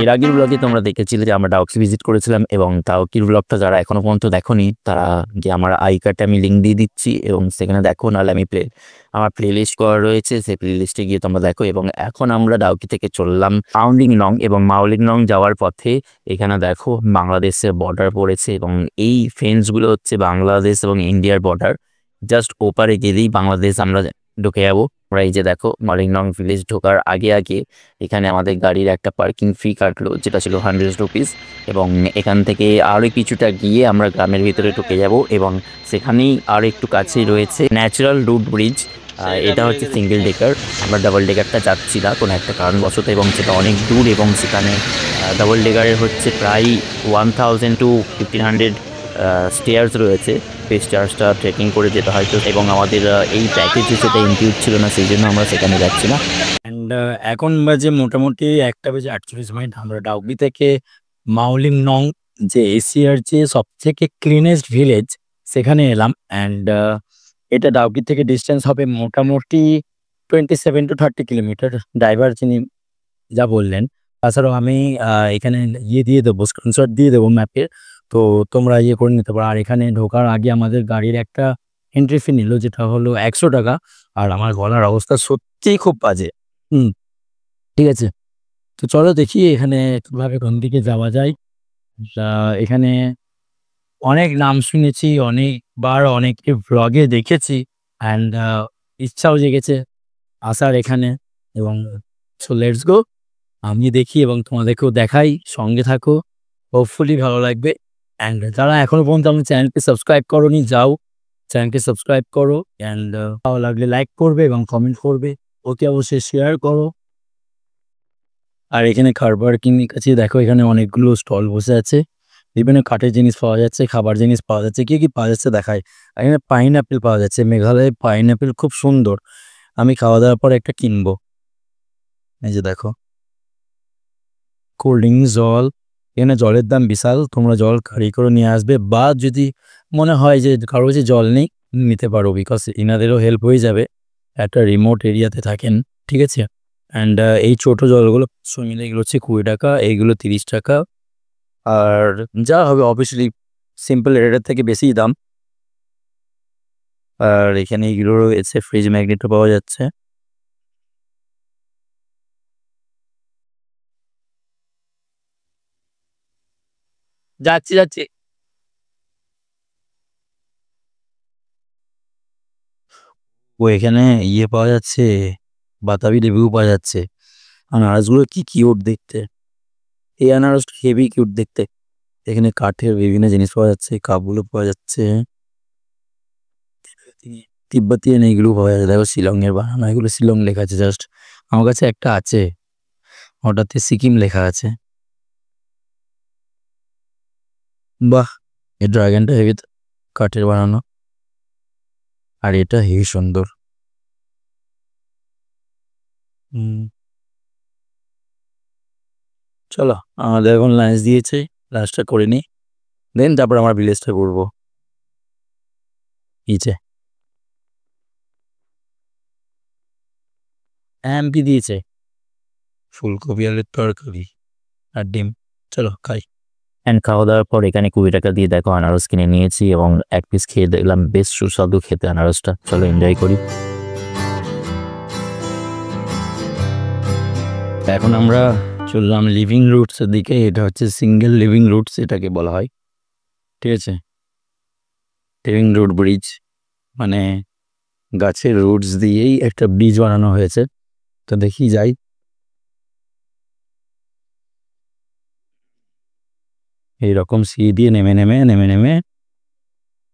এর আগের ব্লগে তোমরা দেখেছিলে যে আমরা ডাউকি ভিজিট করেছিলাম, এবং ডাউকির ব্লগটা যারা এখনো পর্যন্ত দেখোনি তারা গিয়ে আমার আই কার্ডে আমি লিঙ্ক দিয়ে দিচ্ছি এবং সেখানে দেখো, নাহলে আমি আমার প্লে লিস্ট করা রয়েছে, সেই প্লে লিস্টে গিয়ে তোমরা দেখো। এবং এখন আমরা ডাউকি থেকে চললাম মাউলিং নং, এবং মাউলিং নং যাওয়ার পথে এখানে দেখো বাংলাদেশের বর্ডার পড়েছে, এবং এই ফেন্সগুলো হচ্ছে বাংলাদেশ এবং ইন্ডিয়ার বর্ডার। জাস্ট ওপারে গেলেই বাংলাদেশ আমরা ঢুকে যাবো। আমরা এই যে দেখো মাউলিং নং ভিলেজ ঢোকার আগে আগে এখানে আমাদের গাড়ির একটা পার্কিং ফি কাটলো, যেটা ছিল 100 রুপিস। এবং এখান থেকে আরও কিছুটা গিয়ে আমরা গ্রামের ভিতরে ঢুকে যাব, এবং সেখানেই আর একটু কাছেই রয়েছে ন্যাচারাল রুট ব্রিজ। এটা হচ্ছে সিঙ্গেল ডেকার, আমরা ডাবল ডেকারটা যাচ্ছি না কোনো একটা কারণবশত, এবং সেটা অনেক দূর, এবং সেখানে ডাবল ডেকারের হচ্ছে প্রায় 1000 to 1500 স্টেয়ার্স রয়েছে। সেই স্টেয়ার্সটা ট্রেকিং করে যেতে হয়তো, এবং আমাদের এই প্যাকেজে সেটা ইনক্লুড ছিল না, সেই জন্য আমরা সেখানে যাচ্ছি না। অ্যান্ড এখন বাজে মোটামুটি 1:48। আমরা ডাউকি থেকে মাউলিং নং, যে এশিয়ার যে সব থেকে ক্লিনেস্ট ভিলেজ, সেখানে এলাম। অ্যান্ড এটা ডাউকি থেকে ডিস্টেন্স হবে মোটামুটি 27 to 30 কিলোমিটার, ড্রাইভার যিনি যা বললেন। তাছাড়াও আমি এখানে দিয়ে দেবো, স্ক্রিনশট দিয়ে দেবো ম্যাপের, তো তোমরা করে নিতে পারো। আর এখানে ঢোকার আগে আমাদের গাড়ির একটা এন্ট্রি ফি নিল, যেটা হলো 100 টাকা। আর আমার গলার অবস্থা সত্যিই খুব বাজে। ঠিক আছে, তো চলো দেখি এখানে কিভাবে কোন দিকে যাওয়া যায়। এখানে অনেক নাম শুনেছি, অনেকবার অনেকে ব্লগে দেখেছি, অ্যান্ড ইচ্ছাও জেগেছে আসার এখানে। এবং সো লেটস গো, আমি দেখি এবং তোমাদেরকেও দেখাই, সঙ্গে থাকো, হোপফুলি ভালো লাগবে। অ্যান্ড যারা এখনো পর্যন্ত আমার চ্যানেলকে সাবস্ক্রাইব করোনি, যাও চ্যানেলকে সাবস্ক্রাইব করো। অ্যান্ড ভালো লাগলে লাইক করবে এবং কমেন্ট করবে, ওকে অবশ্যই শেয়ার করো। আর এখানে কার পার্কিংয়ের কাছে দেখো, এখানে অনেকগুলো স্টল বসে আছে, বিভিন্ন কাঠের জিনিস পাওয়া যাচ্ছে, খাবার জিনিস পাওয়া যাচ্ছে। কি পাওয়া যাচ্ছে দেখায়। এখানে পাইনঅ্যাপেল পাওয়া যাচ্ছে, মেঘালয়ে পাইনঅ্যাপেল খুব সুন্দর। আমি খাওয়া দাওয়ার পর একটা কিনবো। এই যে দেখো কোল্ড ড্রিঙ্কস, জল। এখানে জলের দাম বিশাল, তোমরা জল গাড়ি করে নিয়ে আসবে, বা যদি মনে হয় যে কারো কাছে জল নেই, নিতে পারো, বিকজ ইনাদেরও হেল্প হয়ে যাবে, একটা রিমোট এরিয়াতে থাকেন। ঠিক আছে, অ্যান্ড এই ছোটো জলগুলো মিলে এগুলো হচ্ছে 20 টাকা, এইগুলো 30 টাকা। আর যা হবে অবভিয়াসলি সিম্পল রেটের থেকে বেশিই দাম। আর এখানে এগুলো রয়েছে, ফ্রিজ ম্যাগনেটও পাওয়া যাচ্ছে। যাচ্ছি। ও এখানে পাওয়া যাচ্ছে, বাতাবি লেবুও পাওয়া যাচ্ছে। আনারসগুলো কি কিউট দেখতে, এই আনারসটা হেভি কিউট দেখতে। এখানে কাঠের বিভিন্ন জিনিস পাওয়া যাচ্ছে, কাপগুলো পাওয়া যাচ্ছে, তিব্বতিয়ান এইগুলো পাওয়া যাচ্ছে। দেখো শিলংয়ের বানানো, এগুলো শিলং লেখা আছে। জাস্ট আমার কাছে একটা আছে, ওটাতে সিকিম লেখা আছে। বাহ, এই ড্রাগনটা হেভি কাঠের বানানো, আর এটা হেভি সুন্দর। চলো, আমাদের এখন লাঞ্চ দিয়েছে, লাঞ্চটা করে নিই, দেন তারপর আমার ভিলেজটা ঘুরবো। নিচে এমপি দিয়েছে ফুলকপি, আলুর তরকারি আর ডিম। চলো খাই। অ্যান্ড খাওয়া দাওয়ার পর এখানে 20 টাকা দিয়ে দেখো আনারস কিনে নিয়েছি, এবং এক পিস খেয়ে দেখলাম বেশ সুস্বাদু খেতে আনারসটা। চলো এনজয় করি। এখন আমরা চললাম লিভিং রুটসের দিকে। এটা হচ্ছে সিঙ্গেল লিভিং রুটস এটাকে বলা হয়। ঠিক আছে, লিভিং রুট ব্রিজ মানে গাছের রুটস দিয়েই একটা ব্রিজ বানানো হয়েছে। তো দেখি যাই। এইরকম সিঁড়ি দিয়ে নেমে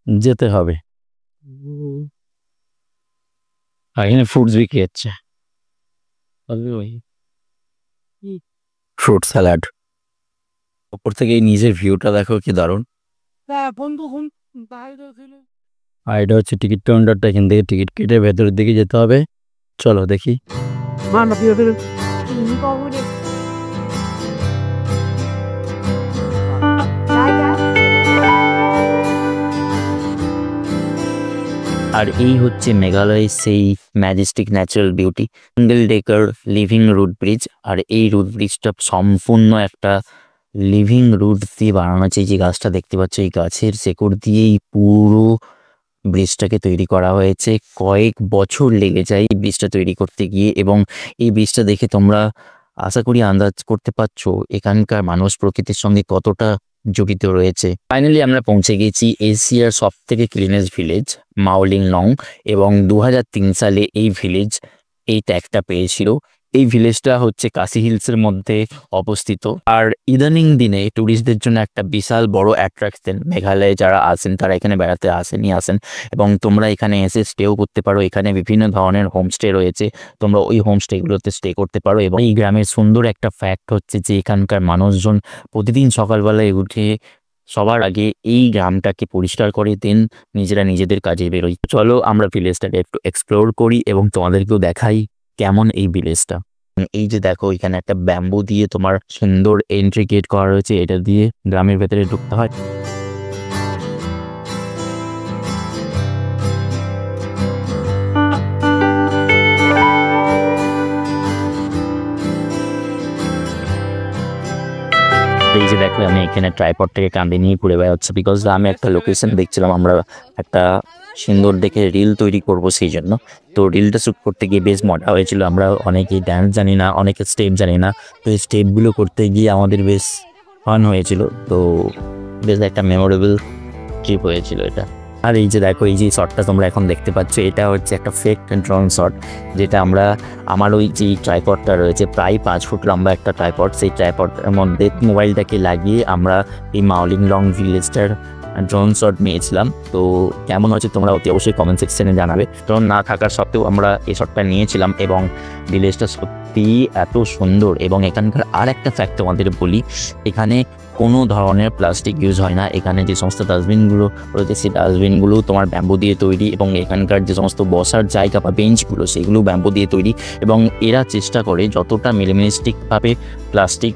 যেতে হবে। আর এখানে ফ্রুটস বিক্রি হচ্ছে, ফ্রুট স্যালাড। ওপর থেকে এই নিজের ভিউটা দেখো কি দারুণ। আর এটা হচ্ছে টিকিট কাউন্টারটা, এখান থেকে টিকিট কেটে ভেতরের দিকে যেতে হবে। চলো দেখি। আর এই হচ্ছে মেঘালয়ের সেই majestic natural beauty, single decker living root bridge. আর এই রুট ব্রিজটা সম্পূর্ণ একটা লিভিং রুট দিয়ে বানানো আছে। যে গাছটা দেখতে পাচ্ছ, এই গাছের শেকড় দিয়েই পুরো ব্রিজটাকে তৈরি করা হয়েছে। কয়েক বছর লেগে যায় এই ব্রিজটা তৈরি করতে গিয়ে, এবং এই ব্রিজটা দেখে তোমরা আশা করি আন্দাজ করতে পারছো এখানকার মানুষ প্রকৃতির সঙ্গে কতটা জড়িত রয়েছে। ফাইনালি আমরা পৌঁছে গেছি এশিয়ার সব থেকে ক্লিনেস্ট ভিলেজ মাওলিং লং, এবং 2003 সালে এই ভিলেজ এই ট্যাগটা পেয়েছিল। এই ভিলেজটা হচ্ছে কাশি হিলসের মধ্যে অবস্থিত। আর ইদানিং দিনে ট্যুরিস্টদের জন্য একটা বিশাল বড় অ্যাট্রাকশন। মেঘালয়ে যারা আসেন তারা এখানে বেড়াতে আসেন, এবং তোমরা এখানে এসে স্টেও করতে পারো। এখানে বিভিন্ন ধরনের হোমস্টে রয়েছে, তোমরা ওই হোমস্টেগুলোতে স্টে করতে পারো। এবং এই গ্রামের সুন্দর একটা ফ্যাক্ট হচ্ছে যে এখানকার মানুষজন প্রতিদিন সকালবেলায় উঠে সবার আগে এই গ্রামটাকে পরিষ্কার করে দেন, নিজেরা নিজেদের কাজে বেরোয়। চলো আমরা ভিলেজটাকে একটু এক্সপ্লোর করি এবং তোমাদেরকেও দেখাই কেমন এই ভিলেজটা। এই যে দেখো, এখানে একটা ব্যাম্বু দিয়ে তোমার সুন্দর এন্ট্রি গেট করা রয়েছে, এটা দিয়ে গ্রামের ভেতরে ঢুকতে হয়। এই যে দেখো, আমি এখানে ট্রাইপড থেকে কাঁদে নিয়ে ঘুরে বেড়াচ্ছি, বিকজ আমি একটা লোকেশন দেখছিলাম, আমরা একটা সুন্দর দেখে রিল তৈরি করব সেই জন্য। তো রিলটা শ্যুট করতে গিয়ে বেশ মজা হয়েছিল। আমরা অনেকেই ড্যান্স জানি না, অনেকে স্টেপ জানি না, তো এই স্টেপগুলো করতে গিয়ে আমাদের বেশ ফান হয়েছিল। তো বেশ একটা মেমোরেবল ট্রিপ হয়েছিল এটা। আর এই যে দেখো, এই যে শটটা তোমরা এখন দেখতে পাচ্ছ, এটা হচ্ছে একটা ফেক ড্রোন শট, যেটা আমার ওই যে ট্রাইপডটা রয়েছে, প্রায় 5 ফুট লম্বা একটা ট্রাইপড, সেই ট্রাইপডের মধ্যে মোবাইলটাকে লাগিয়ে আমরা এই মাওলিং লং ভিলেজটার ড্রোন শট নিয়েছিলাম। তো কেমন হচ্ছে তোমরা অতি অবশ্যই কমেন্ট সেকশনে জানাবে। ড্রোন না থাকার সত্ত্বেও আমরা এই শটটা নিয়েছিলাম, এবং ভিলেজটা সত্যি এত সুন্দর। এবং এখানকার আর একটা ফ্যাক্ট তোমাদের বলি, এখানে কোনো ধরনের প্লাস্টিক ইউজ হয় না। এখানে যে সমস্ত ডাস্টবিনগুলো রয়েছে, সেই ডাস্টবিনগুলো তোমার ব্যাম্বু দিয়ে তৈরি, এবং এখানকার যে সমস্ত বসার জায়গা বা বেঞ্চগুলো সেগুলো ব্যাম্বু দিয়ে তৈরি। এবং এরা চেষ্টা করে যতটা মিনিমালিস্টিকভাবে প্লাস্টিক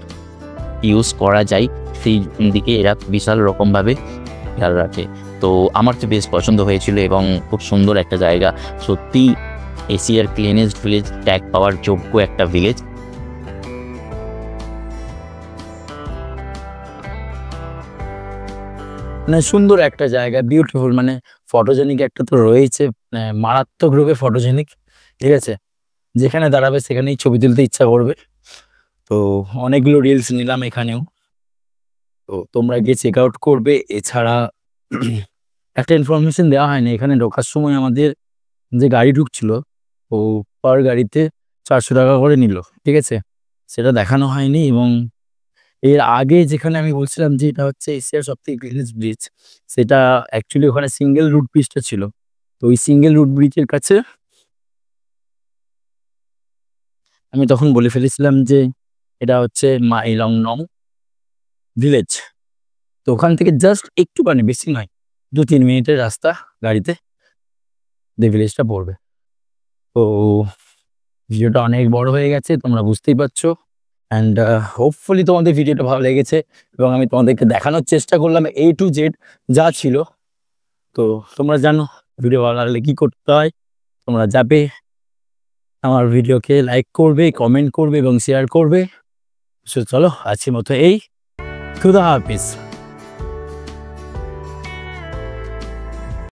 ইউজ করা যায় সেই দিকে এরা বিশাল রকমভাবে খেয়াল রাখে। তো আমার তো বেশ পছন্দ হয়েছিল, এবং খুব সুন্দর একটা জায়গা। সত্যি এশিয়ার ক্লিনেস্ট ভিলেজ ট্যাগ পাওয়ার যোগ্য একটা ভিলেজ। মানে সুন্দর একটা জায়গা, বিউটিফুল, মানে ফটোজেনিক একটা তো রয়েছে, মারাত্মক রূপে ফটোজেনিক। ঠিক আছে, যেখানে দাঁড়াবে সেখানেই ছবি তুলতে ইচ্ছা করবে। তো অনেকগুলো রিলস নিলাম এখানেও, তো তোমরা গিয়ে চেক আউট করবে। এছাড়া একটা ইনফরমেশন দেওয়া হয়নি, এখানে ঢোকার সময় আমাদের যে গাড়ি ঢুকছিল ও পার গাড়িতে 400 টাকা করে নিল। ঠিক আছে, সেটা দেখানো হয়নি। এবং এর আগে যেখানে আমি বলছিলাম যে এটা হচ্ছে এশিয়ার সব থেকে গ্রিনেস্ট ব্রিজ, সেটা অ্যাকচুয়ালি ওখানে সিঙ্গেল রুট ব্রিজটা ছিল। তো ওই সিঙ্গেল রুট ব্রিজের কাছে আমি তখন বলে ফেলেছিলাম যে এটা হচ্ছে মাইলং নং ভিলেজ। তো ওখান থেকে জাস্ট একটুখানি, বেশি নয়, 2-3 মিনিটের রাস্তা গাড়িতে যে ভিলেজটা পড়বে। তো ভিডিওটা অনেক বড় হয়ে গেছে, তোমরা বুঝতেই পারছো। অ্যান্ড হোপফুলি তোমাদের ভিডিওটা ভালো লেগেছে, এবং আমি তোমাদেরকে দেখানোর চেষ্টা করলাম A to Z যা ছিল। তো তোমরা জানো ভিডিও ভালো লাগলে কী করতে হয়, তোমরা যাবে আমার ভিডিওকে লাইক করবে, কমেন্ট করবে এবং শেয়ার করবে। চলো আজকের মতো এই, খুদা হাফিজ।